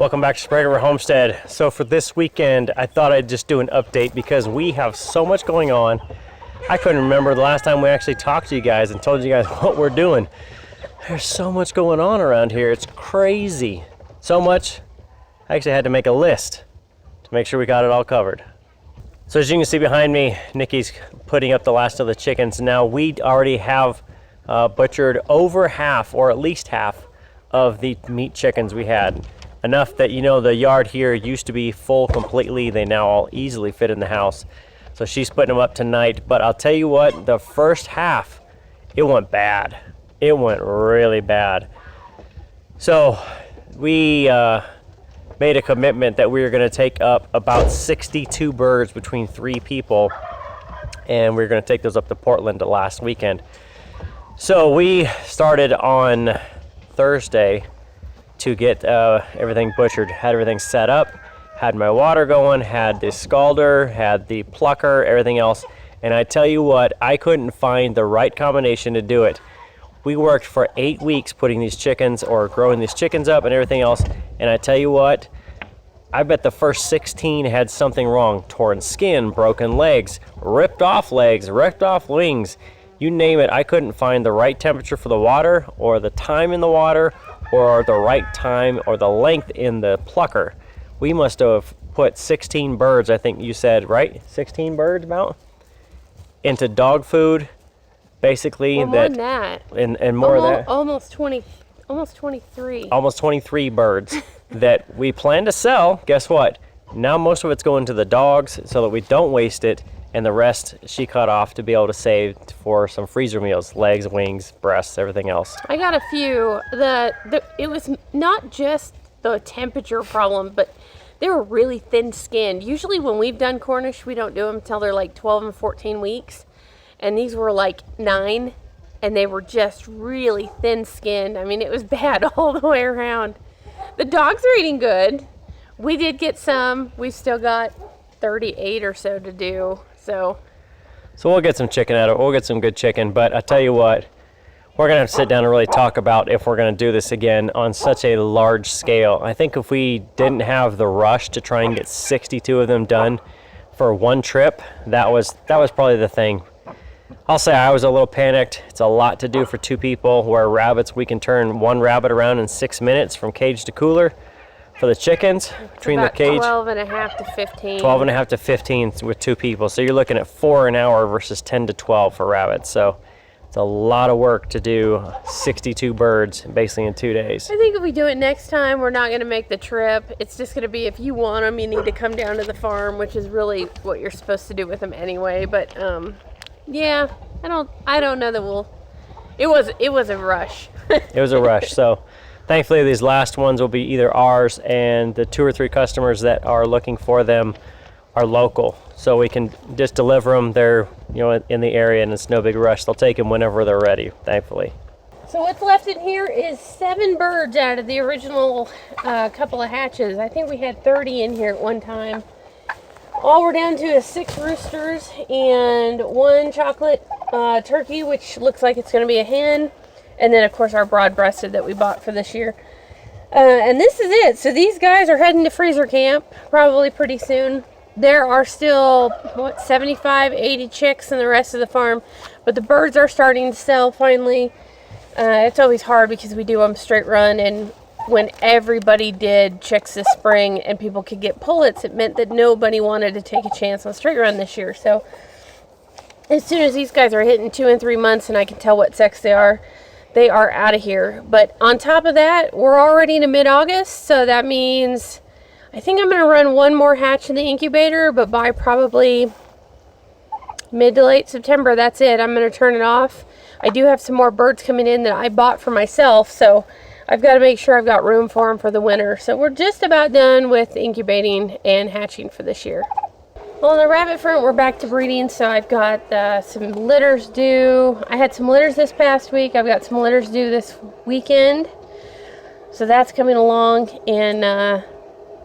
Welcome back to Sprague Homestead. So for this weekend, I thought I'd just do an update because we have so much going on. I couldn't remember the last time we actually talked to you guys and told you guys what we're doing. There's so much going on around here. It's crazy. So much, I actually had to make a list to make sure we got it all covered. So as you can see behind me, Nikki's putting up the last of the chickens. Now we already have butchered over half, or at least half, of the meat chickens we had. Enough that, you know, the yard here used to be full completely. They now all easily fit in the house. So she's putting them up tonight. But I'll tell you what, the first half, it went bad. It went really bad. So we made a commitment that we were going to take up about 62 birds between 3 people. And we were going to take those up to Portland last weekend. So we started on Thursday to get everything butchered, had everything set up, had my water going, had the scalder, had the plucker, everything else. And I tell you what, I couldn't find the right combination to do it. We worked for 8 weeks putting these chickens, or growing these chickens up and everything else. And I tell you what, I bet the first 16 had something wrong. Torn skin, broken legs, ripped off wings. You name it, I couldn't find the right temperature for the water, or the time in the water, or the right time or the length in the plucker. We must have put 16 birds, I think you said, right? 16 birds about? Into dog food, basically. Well, more than that. And more than that. Almost 23. Almost 23 birds that we plan to sell. Guess what? Now most of it's going to the dogs so that we don't waste it. And the rest she cut off to be able to save for some freezer meals, legs, wings, breasts, everything else. I got a few. It was not just the temperature problem, but they were really thin-skinned. Usually when we've done Cornish, we don't do them until they're like 12 and 14 weeks. And these were like 9, and they were just really thin-skinned. I mean, it was bad all the way around. The dogs are eating good. We did get some. We've still got 38 or so to do. So we'll get some chicken out of it. We'll get some good chicken. But I tell you what, we're going to have to sit down and really talk about if we're going to do this again on such a large scale. I think if we didn't have the rush to try and get 62 of them done for one trip, that was probably the thing. I'll say I was a little panicked. It's a lot to do for 2 people, where rabbits, we can turn 1 rabbit around in 6 minutes from cage to cooler. For the chickens, between the cage, 12 and a half to 15. 12 and a half to 15 with 2 people. So you're looking at 4 an hour versus 10 to 12 for rabbits. So it's a lot of work to do 62 birds basically in 2 days. I think if we do it next time, we're not going to make the trip. It's just going to be, if you want them, you need to come down to the farm, which is really what you're supposed to do with them anyway. But yeah, I don't know that it was a rush. It was a rush. So thankfully, these last ones will be either ours, and the 2 or 3 customers that are looking for them are local. So we can just deliver them. They're, in the area, and it's no big rush. They'll take them whenever they're ready, thankfully. So what's left in here is 7 birds out of the original couple of hatches. I think we had 30 in here at one time. All we're down to is 6 roosters and 1 chocolate turkey, which looks like it's going to be a hen. And then, of course, our broad-breasted that we bought for this year. And this is it. So these guys are heading to freezer camp probably pretty soon. There are still, 75, 80 chicks in the rest of the farm. But the birds are starting to sell finally. It's always hard because we do them straight run. And when everybody did chicks this spring and people could get pullets, it meant that nobody wanted to take a chance on straight run this year. So as soon as these guys are hitting 2 and 3 months and I can tell what sex they are out of here. But on top of that, we're already into mid-August, so that means I think I'm going to run 1 more hatch in the incubator, but by probably mid to late September, that's it. I'm going to turn it off. I do have some more birds coming in that I bought for myself, so I've got to make sure I've got room for them for the winter. So we're just about done with incubating and hatching for this year. Well, on the rabbit front, we're back to breeding, so I've got some litters due. I had some litters this past week. I've got some litters due this weekend. So that's coming along, and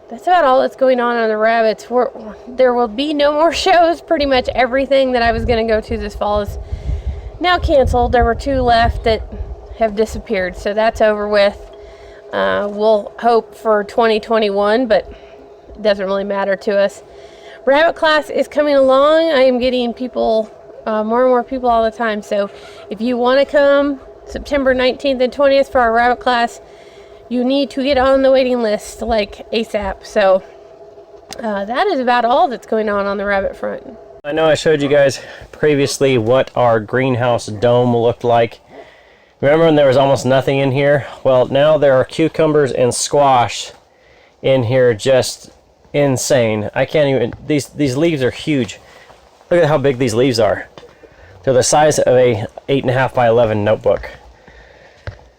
that's about all that's going on the rabbits. There will be no more shows. Pretty much everything that I was going to go to this fall is now canceled. There were 2 left that have disappeared, so that's over with. We'll hope for 2021, but it doesn't really matter to us. Rabbit class is coming along. I am getting people, more and more people all the time. So if you want to come September 19th and 20th for our rabbit class, you need to get on the waiting list like ASAP. So that is about all that's going on the rabbit front. I know I showed you guys previously what our greenhouse dome looked like. Remember when there was almost nothing in here? Well, now there are cucumbers and squash in here, just insane. I can't even, these leaves are huge. Look at how big these leaves are. They're the size of a 8.5 by 11 notebook.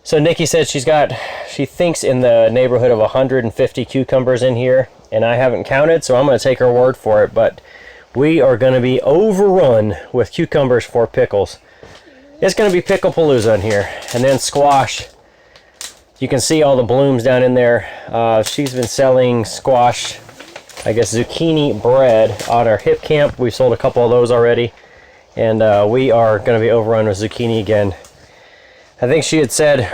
So Nikki said she thinks in the neighborhood of 150 cucumbers in here, and I haven't counted, so I'm going to take her word for it, but we are going to be overrun with cucumbers for pickles. It's going to be pickle palooza in here. And then squash. You can see all the blooms down in there. She's been selling squash, I guess zucchini bread on our hip camp. We've sold a couple of those already. And we are going to be overrun with zucchini again. I think she had said,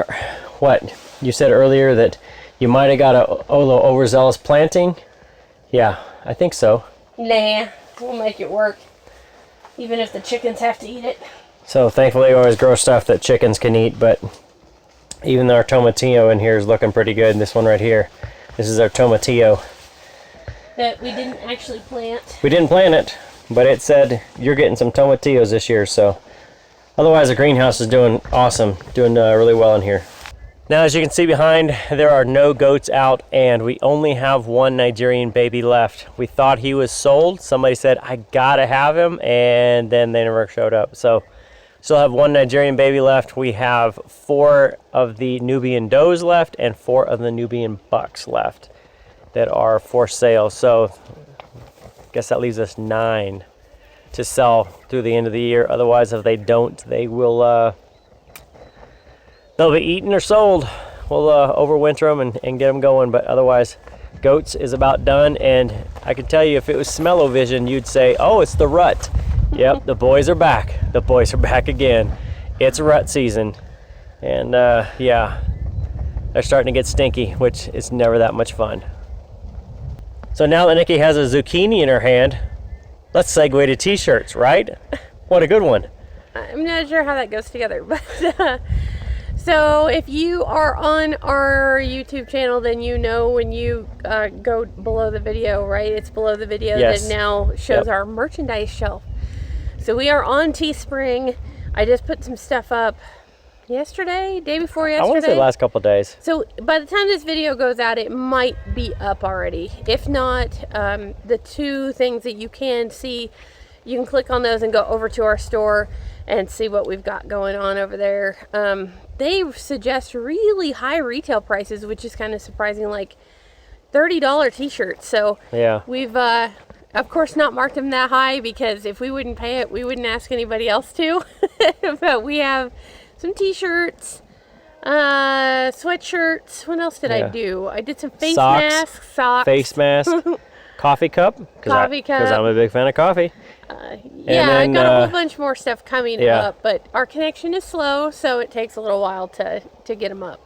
what? You said earlier that you might have got a little overzealous planting? Yeah, I think so. Nah, we'll make it work. Even if the chickens have to eat it. So thankfully we always grow stuff that chickens can eat, but even our tomatillo in here is looking pretty good. This one right here, this is our tomatillo. That we didn't actually plant. We didn't plant it, but it said you're getting some tomatillos this year, so otherwise the greenhouse is doing awesome, doing really well in here. Now as you can see behind, there are no goats out, and we only have one Nigerian baby left. We thought he was sold. Somebody said, I gotta have him, and then they never showed up. So still have one Nigerian baby left. We have 4 of the Nubian does left and 4 of the Nubian bucks left that are for sale. So I guess that leaves us 9 to sell through the end of the year. Otherwise, if they don't, they will they'll be eaten or sold. We'll overwinter them and get them going, but otherwise goats is about done. And I can tell you, if it was smell-o-vision, you'd say, oh, it's the rut. Yep, the boys are back. The boys are back again. It's rut season. And yeah, they're starting to get stinky, which is never that much fun. So now that Nikki has a zucchini in her hand, let's segue to t-shirts, right? What a good one. I'm not sure how that goes together, but so if you are on our YouTube channel, then you know when you go below the video, right? It's below the video that now shows our merchandise shelf. So we are on Teespring. I just put some stuff up yesterday, day before yesterday. I want to say the last couple of days. So by the time this video goes out, it might be up already. If not, the 2 things that you can see, you can click on those and go over to our store and see what we've got going on over there. They suggest really high retail prices, which is kind of surprising, like $30 t-shirts. So yeah, we've of course not marked them that high, because if we wouldn't pay it, we wouldn't ask anybody else to. But we have some t-shirts, sweatshirts. What else did I do? I did some face masks, socks, face mask, coffee cup, because I'm a big fan of coffee. Yeah, I got a whole bunch more stuff coming up, but our connection is slow, so it takes a little while to get them up.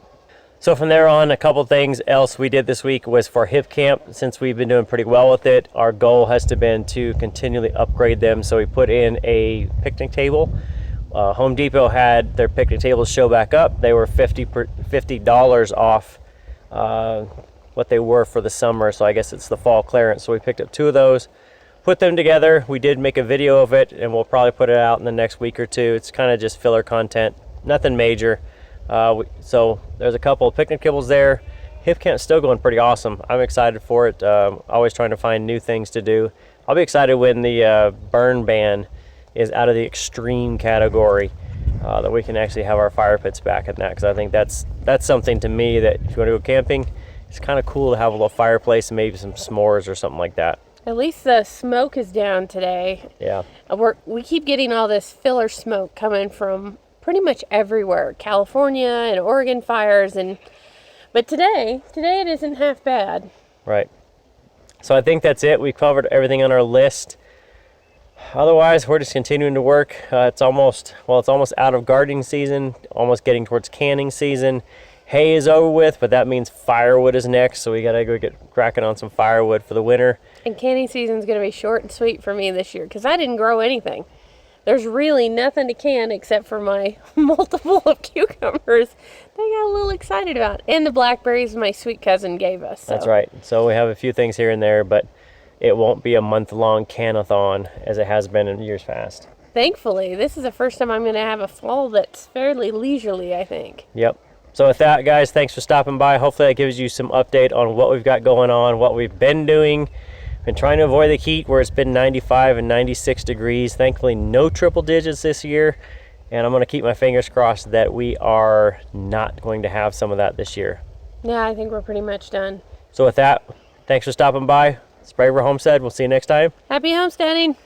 So from there on, a couple things else we did this week was for Hip Camp. Since we've been doing pretty well with it, our goal has been to continually upgrade them. So we put in a picnic table. Home Depot had their picnic tables show back up. They were $50 off what they were for the summer. So I guess it's the fall clearance. So we picked up 2 of those, put them together. We did make a video of it, and we'll probably put it out in the next week or 2. It's kind of just filler content, nothing major. So there's a couple of picnic kibbles there. Hip Camp's still going pretty awesome. I'm excited for it. Always trying to find new things to do. I'll be excited when the burn ban is out of the extreme category, that we can actually have our fire pits back in that, because I think that's something to me that if you want to go camping, it's kind of cool to have a little fireplace and maybe some s'mores or something like that. At least the smoke is down today. Yeah. We keep getting all this filler smoke coming from pretty much everywhere. California and Oregon fires, but today it isn't half bad. Right. So I think that's it. We covered everything on our list. Otherwise, we're just continuing to work. It's almost out of gardening season, almost getting towards canning season. hay is over with, but that means firewood is next, so we gotta go get cracking on some firewood for the winter. And canning season's gonna be short and sweet for me this year because I didn't grow anything. There's really nothing to can except for my multiple of cucumbers that I got a little excited about. And the blackberries my sweet cousin gave us. So. That's right. So we have a few things here and there, but it won't be a month-long can-a-thon as it has been in years past. Thankfully, this is the first time I'm going to have a fall that's fairly leisurely, I think. Yep. So with that, guys, thanks for stopping by. Hopefully that gives you some update on what we've got going on, what we've been doing. Been trying to avoid the heat where it's been 95 and 96 degrees. Thankfully, no triple digits this year. And I'm going to keep my fingers crossed that we are not going to have some of that this year. Yeah, I think we're pretty much done. So with that, thanks for stopping by. Sprague Homestead. We'll see you next time. Happy homesteading!